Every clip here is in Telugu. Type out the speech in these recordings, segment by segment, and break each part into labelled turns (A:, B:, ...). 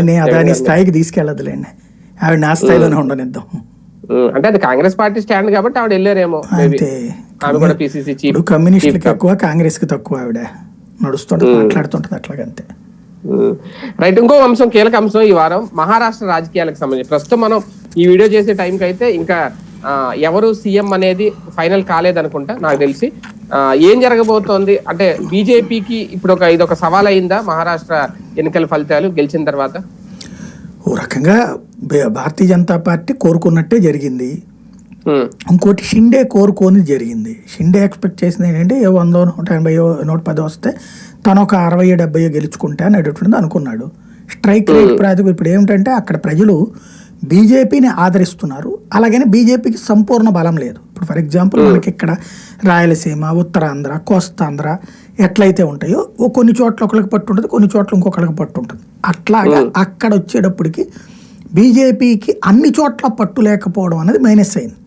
A: నేను అదాని స్థాయికి తీసుకెళ్ళదులేండి, ఆవిడ నా స్థాయిలోనే ఉండనిద్దాం.
B: అంటే అది కాంగ్రెస్ పార్టీ స్టాండ్ కాబట్టి ఆవిడ వెళ్ళారేమో.
A: అంతే, ఇప్పుడు కమ్యూనిస్టులకు ఎక్కువ, కాంగ్రెస్ కి తక్కువ. ఆవిడ నడుస్తుంటది, మాట్లాడుతుంటది అట్లాగంతే.
B: రైట్. ఇంకో అంశం, కీలక అంశం ఈ వారం మహారాష్ట్ర రాజకీయాలకు సంబంధించి. ప్రస్తుతం మనం ఈ వీడియో చేసే టైంకి అయితే ఇంకా ఎవరు సీఎం అనేది ఫైనల్ కాలేదనుకుంటా నాకు తెలిసి. ఏం జరగబోతోంది అంటే బీజేపీకి ఇప్పుడు ఇదొక సవాల్ అయిందా మహారాష్ట్ర ఎన్నికల ఫలితాలు గెలిచిన తర్వాత?
A: ఓ రకంగా భారతీయ జనతా పార్టీ కోరుకున్నట్టే జరిగింది. ఇంకోటి షిండే కోరుకొని జరిగింది. షిండే ఎక్స్పెక్ట్ చేసింది ఏంటంటే 100, 180, 110 వస్తే తను ఒక 60, 70 గెలుచుకుంటా అనేటటువంటిది అనుకున్నాడు. స్ట్రైక్ రేట్ ప్రాతిపదికన ఇప్పుడు ఏమిటంటే అక్కడ ప్రజలు బీజేపీని ఆదరిస్తున్నారు, అలాగని బీజేపీకి సంపూర్ణ బలం లేదు. ఇప్పుడు ఫర్ ఎగ్జాంపుల్ మనకి ఇక్కడ రాయలసీమ, ఉత్తరాంధ్ర, కోస్తాంధ్ర ఎట్లయితే ఉంటాయో కొన్ని చోట్ల ఒకరికి పట్టు ఉంటుంది, కొన్ని చోట్ల ఇంకొకరికి పట్టు ఉంటుంది. అట్లాగా అక్కడ వచ్చేటప్పటికి బీజేపీకి అన్ని చోట్ల పట్టు లేకపోవడం అనేది మైనస్ అయింది.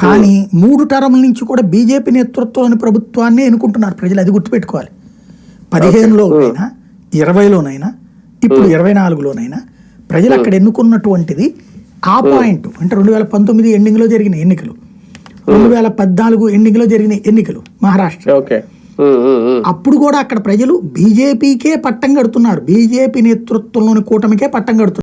A: కానీ 3 టర్ముల నుంచి కూడా బీజేపీ నేతృత్వంలోని ప్రభుత్వాన్ని ఎన్నుకుంటున్నారు ప్రజలు, అది గుర్తుపెట్టుకోవాలి. 15లోనైనా 20లోనైనా ఇప్పుడు 24లోనైనా ప్రజలు అక్కడ ఎన్నుకున్నటువంటిది ఆ పాయింట్. అంటే 2019 ఎండింగ్లో జరిగిన ఎన్నికలు, 2014 ఎండింగ్లో జరిగిన ఎన్నికలు మహారాష్ట్ర. అప్పుడు కూడా అక్కడ ప్రజలు బీజేపీకే పట్టం కడుతున్నారు, బీజేపీ నేతృత్వంలోని కూటమికే పట్టం కడుతున్నారు.